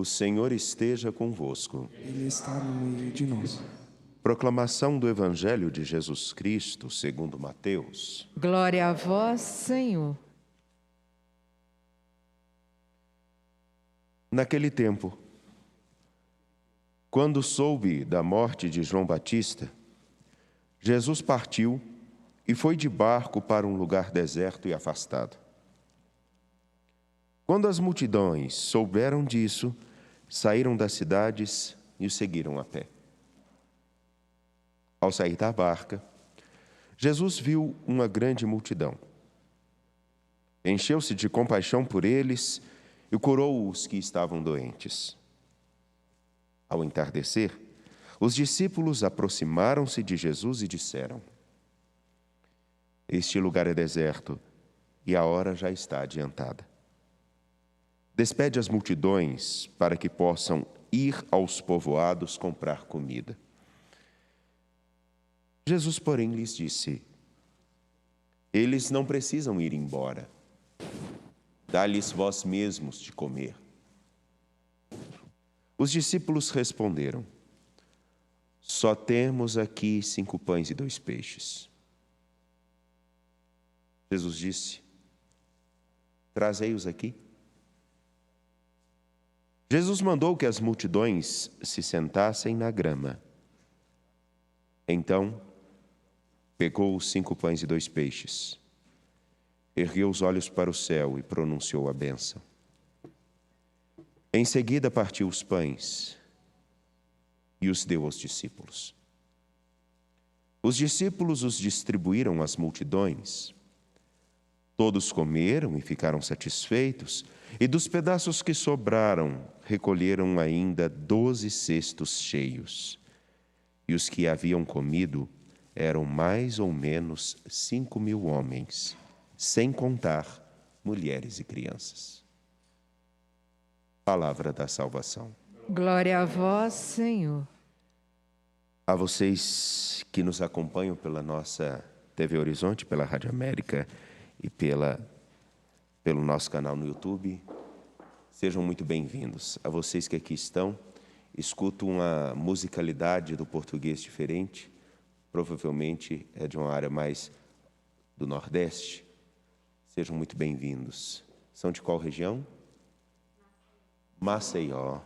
O Senhor esteja convosco. Ele está no meio de nós. Proclamação do Evangelho de Jesus Cristo, segundo Mateus. Glória a vós, Senhor. Naquele tempo, quando soube da morte de João Batista, Jesus partiu e foi de barco para um lugar deserto e afastado. Quando as multidões souberam disso, saíram das cidades e o seguiram a pé. Ao sair da barca, Jesus viu uma grande multidão. Encheu-se de compaixão por eles e curou os que estavam doentes. Ao entardecer, os discípulos aproximaram-se de Jesus e disseram: Este lugar é deserto e a hora já está adiantada. Despede as multidões para que possam ir aos povoados comprar comida. Jesus, porém, lhes disse: Eles não precisam ir embora. Dá-lhes vós mesmos de comer. Os discípulos responderam: Só temos aqui 5 pães e 2 peixes. Jesus disse: Trazei-os aqui. Jesus mandou que as multidões se sentassem na grama. Então, pegou os 5 pães e 2 peixes, ergueu os olhos para o céu e pronunciou a bênção. Em seguida, partiu os pães e os deu aos discípulos. Os discípulos os distribuíram às multidões. Todos comeram e ficaram satisfeitos, e dos pedaços que sobraram, recolheram ainda 12 cestos cheios. E os que haviam comido eram mais ou menos 5.000 homens, sem contar mulheres e crianças. Palavra da salvação. Glória a vós, Senhor. A vocês que nos acompanham pela nossa TV Horizonte, pela Rádio América e pelo nosso canal no YouTube, sejam muito bem-vindos. A vocês que aqui estão, escuto uma musicalidade do português diferente, provavelmente é de uma área mais do Nordeste. Sejam muito bem-vindos. São de qual região? Maceió.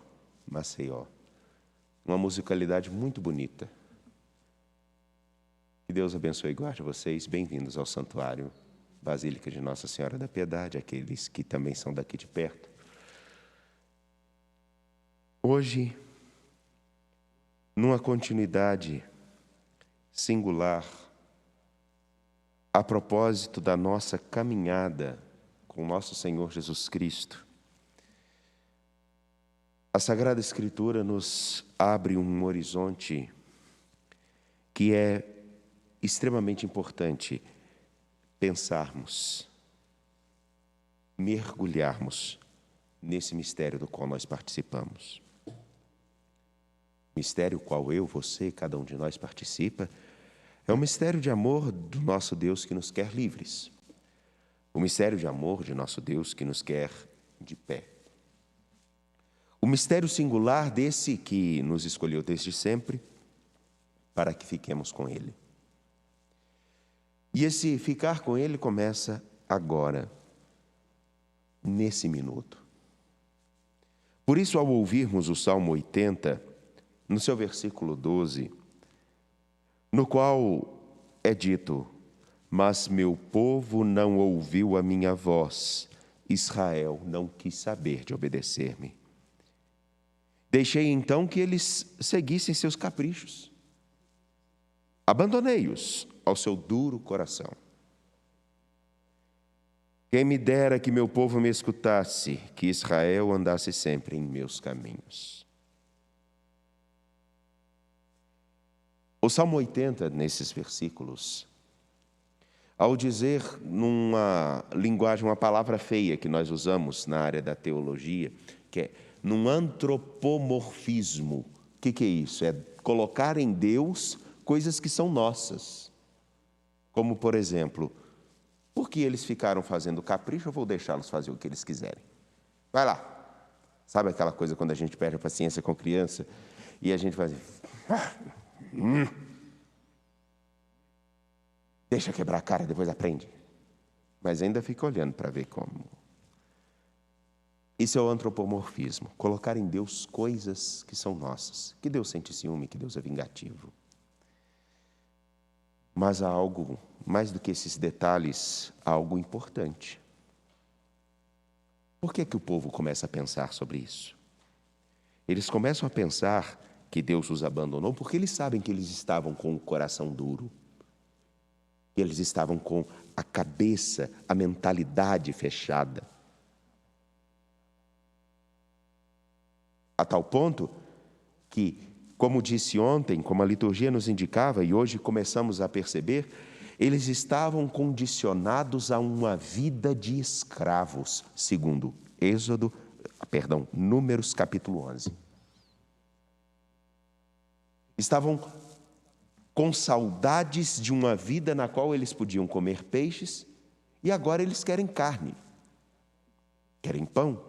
Uma musicalidade muito bonita. Que Deus abençoe e guarde vocês. Bem-vindos ao Santuário Basílica de Nossa Senhora da Piedade, aqueles que também são daqui de perto. Hoje, numa continuidade singular, a propósito da nossa caminhada com nosso Senhor Jesus Cristo, a Sagrada Escritura nos abre um horizonte que é extremamente importante pensarmos, mergulharmos nesse mistério do qual nós participamos. Mistério qual eu, você, cada um de nós participa, é o mistério de amor do nosso Deus que nos quer livres. O mistério de amor de nosso Deus que nos quer de pé. O mistério singular desse que nos escolheu desde sempre para que fiquemos com Ele. E esse ficar com Ele começa agora, nesse minuto. Por isso, ao ouvirmos o Salmo 80, no seu versículo 12, no qual é dito: Mas meu povo não ouviu a minha voz, Israel não quis saber de obedecer-me. Deixei então que eles seguissem seus caprichos. Abandonei-os ao seu duro coração. Quem me dera que meu povo me escutasse, que Israel andasse sempre em meus caminhos. O Salmo 80, nesses versículos, ao dizer numa linguagem, uma palavra feia que nós usamos na área da teologia, que é num antropomorfismo. O que é isso? É colocar em Deus coisas que são nossas. Como, por exemplo, porque eles ficaram fazendo capricho, eu vou deixá-los fazer o que eles quiserem. Vai lá, Sabe aquela coisa quando a gente perde a paciência com criança e a gente faz deixa quebrar a cara, depois aprende. Mas ainda fica olhando para ver como. Isso é o antropomorfismo, colocar em Deus coisas que são nossas. Que Deus sente ciúme, que Deus é vingativo. Mas há algo, mais do que esses detalhes, há algo importante. Por que o povo começa a pensar sobre isso? Eles começam a pensar que Deus os abandonou porque eles sabem que eles estavam com o coração duro. Que eles estavam com a cabeça, a mentalidade fechada. A tal ponto que, como disse ontem, como a liturgia nos indicava, e hoje começamos a perceber, eles estavam condicionados a uma vida de escravos, segundo Números capítulo 11. Estavam com saudades de uma vida na qual eles podiam comer peixes, e agora eles querem carne, querem pão.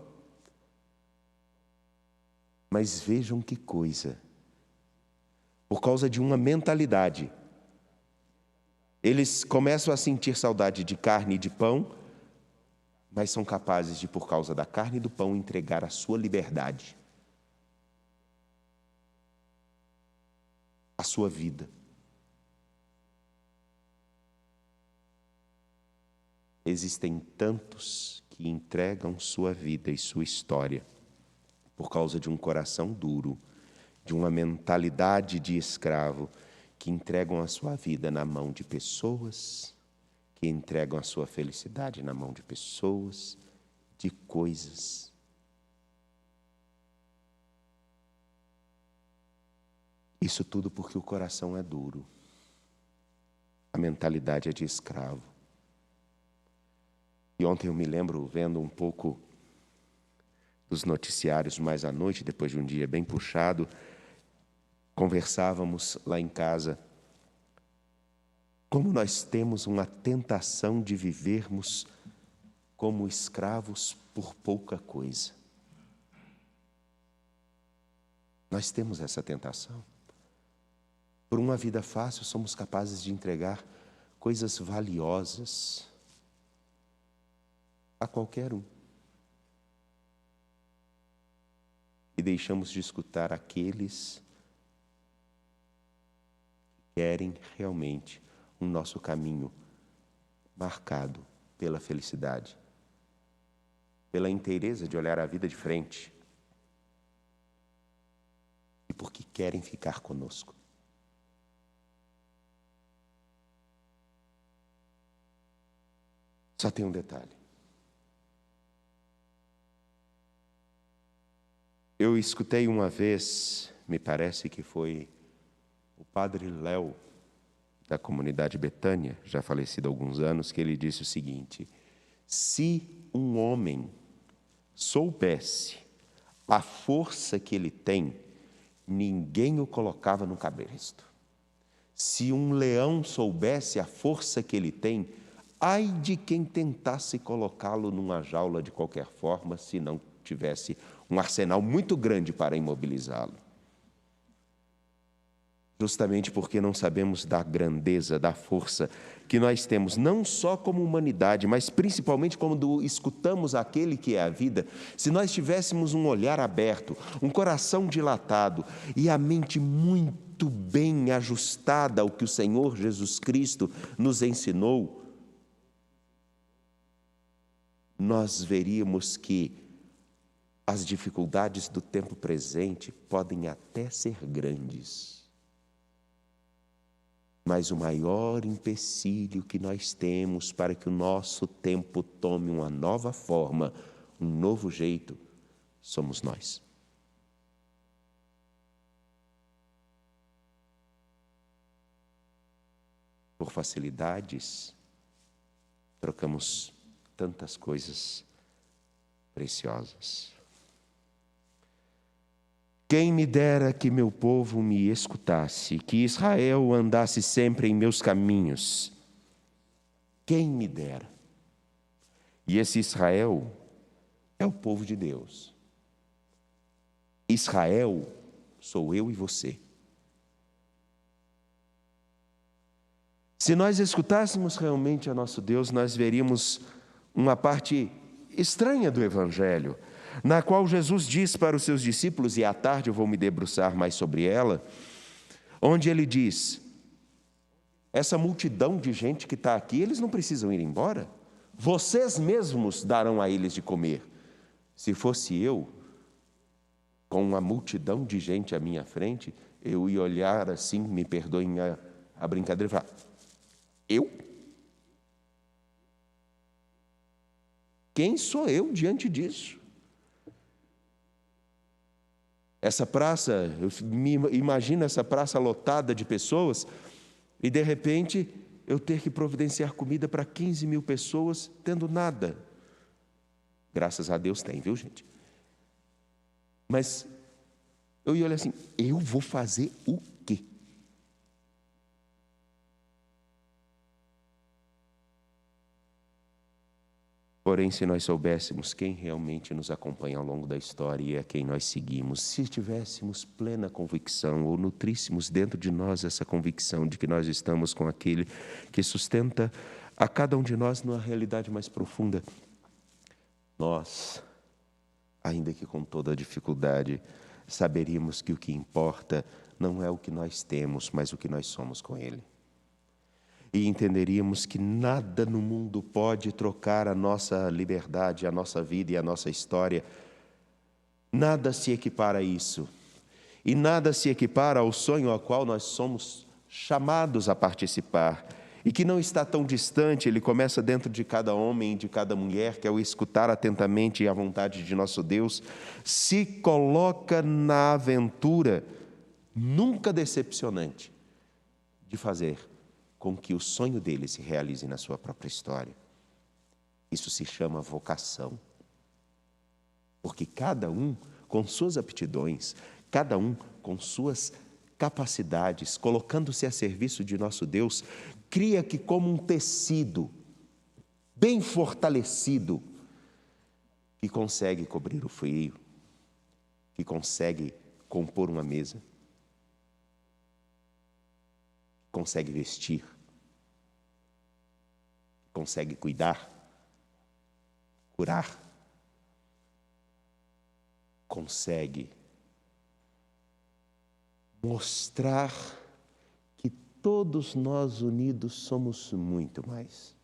Mas vejam que coisa, por causa de uma mentalidade, eles começam a sentir saudade de carne e de pão, mas são capazes de, por causa da carne e do pão, entregar a sua liberdade, a sua vida. Existem tantos que entregam sua vida e sua história por causa de um coração duro, de uma mentalidade de escravo, que entregam a sua vida na mão de pessoas, que entregam a sua felicidade na mão de pessoas, de coisas. Isso tudo porque o coração é duro, a mentalidade é de escravo. E ontem eu me lembro, vendo um pouco dos noticiários mais à noite, depois de um dia bem puxado, conversávamos lá em casa como nós temos uma tentação de vivermos como escravos por pouca coisa. Nós temos essa tentação. Por uma vida fácil, somos capazes de entregar coisas valiosas a qualquer um. E deixamos de escutar aqueles que querem realmente o nosso caminho marcado pela felicidade, pela inteireza de olhar a vida de frente e porque querem ficar conosco. Só tem um detalhe. Eu escutei uma vez, me parece que foi o padre Léo, da comunidade Betânia, já falecido há alguns anos, que ele disse o seguinte: se um homem soubesse a força que ele tem, ninguém o colocava no cabresto. Se um leão soubesse a força que ele tem, ai de quem tentasse colocá-lo numa jaula de qualquer forma, se não tivesse um arsenal muito grande para imobilizá-lo. Justamente porque não sabemos da grandeza, da força que nós temos, não só como humanidade, mas principalmente quando escutamos aquele que é a vida. Se nós tivéssemos um olhar aberto, um coração dilatado e a mente muito bem ajustada ao que o Senhor Jesus Cristo nos ensinou, nós veríamos que as dificuldades do tempo presente podem até ser grandes, mas o maior empecilho que nós temos para que o nosso tempo tome uma nova forma, um novo jeito, somos nós. Por facilidades, trocamos tantas coisas preciosas. Quem me dera que meu povo me escutasse, que Israel andasse sempre em meus caminhos. Quem me dera. E esse Israel é o povo de Deus. Israel sou eu e você. Se nós escutássemos realmente a nosso Deus, nós veríamos uma parte estranha do Evangelho, na qual Jesus diz para os seus discípulos, e à tarde eu vou me debruçar mais sobre ela, onde ele diz: essa multidão de gente que está aqui, eles não precisam ir embora. Vocês mesmos darão a eles de comer. Se fosse eu, com uma multidão de gente à minha frente, eu ia olhar assim, me perdoem a brincadeira, e falar: eu? Quem sou eu diante disso? Essa praça, eu me imagino essa praça lotada de pessoas, e de repente eu ter que providenciar comida para 15 mil pessoas, tendo nada. Graças a Deus tem, viu, gente? Mas eu ia olhar assim: eu vou fazer o quê? Porém, se nós soubéssemos quem realmente nos acompanha ao longo da história e a quem nós seguimos, se tivéssemos plena convicção ou nutríssemos dentro de nós essa convicção de que nós estamos com aquele que sustenta a cada um de nós numa realidade mais profunda, nós, ainda que com toda a dificuldade, saberíamos que o que importa não é o que nós temos, mas o que nós somos com Ele. E entenderíamos que nada no mundo pode trocar a nossa liberdade, a nossa vida e a nossa história. Nada se equipara a isso. E nada se equipara ao sonho ao qual nós somos chamados a participar. E que não está tão distante, ele começa dentro de cada homem e de cada mulher, que ao escutar atentamente a vontade de nosso Deus, se coloca na aventura, nunca decepcionante, de fazer com que o sonho dele se realize na sua própria história. Isso se chama vocação. Porque cada um com suas aptidões, cada um com suas capacidades, colocando-se a serviço de nosso Deus, cria que como um tecido bem fortalecido, que consegue cobrir o frio, que consegue compor uma mesa, consegue vestir, consegue cuidar, curar, consegue mostrar que todos nós unidos somos muito mais.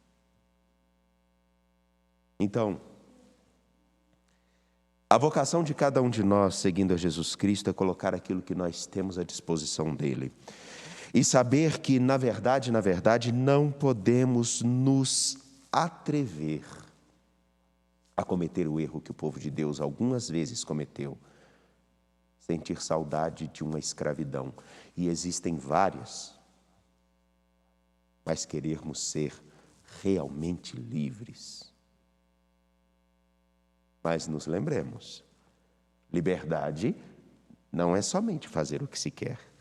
Então, a vocação de cada um de nós, seguindo a Jesus Cristo, é colocar aquilo que nós temos à disposição dele. E saber que, na verdade, não podemos nos atrever a cometer o erro que o povo de Deus algumas vezes cometeu. Sentir saudade de uma escravidão. E existem várias. Mas querermos ser realmente livres. Mas nos lembremos, liberdade não é somente fazer o que se quer.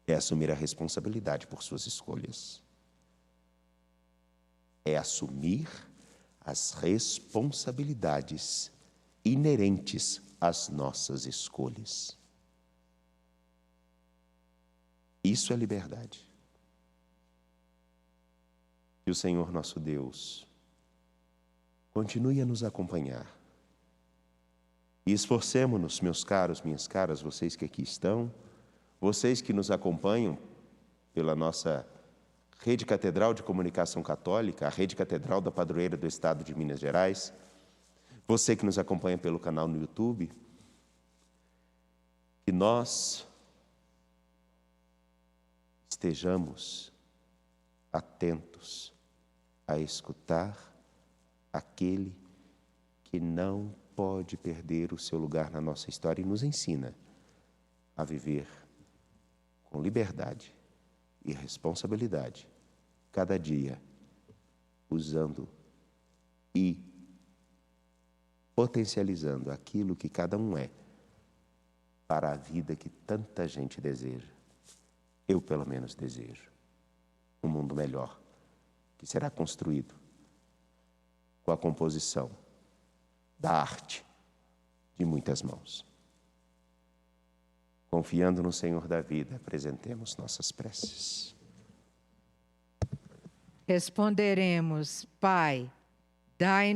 É assumir a responsabilidade por suas escolhas. É assumir as responsabilidades inerentes às nossas escolhas. Isso é liberdade. Que o Senhor nosso Deus continue a nos acompanhar. E esforcemo-nos, meus caros, minhas caras, vocês que aqui estão, vocês que nos acompanham pela nossa Rede Catedral de Comunicação Católica, a Rede Catedral da Padroeira do Estado de Minas Gerais, você que nos acompanha pelo canal no YouTube, que nós estejamos atentos a escutar aquele que não pode perder o seu lugar na nossa história e nos ensina a viver com liberdade e responsabilidade, cada dia, usando e potencializando aquilo que cada um é para a vida que tanta gente deseja. Eu, pelo menos, desejo um mundo melhor, que será construído com a composição da arte e muitas mãos. Confiando no Senhor da vida, apresentemos nossas preces. Responderemos: Pai, dai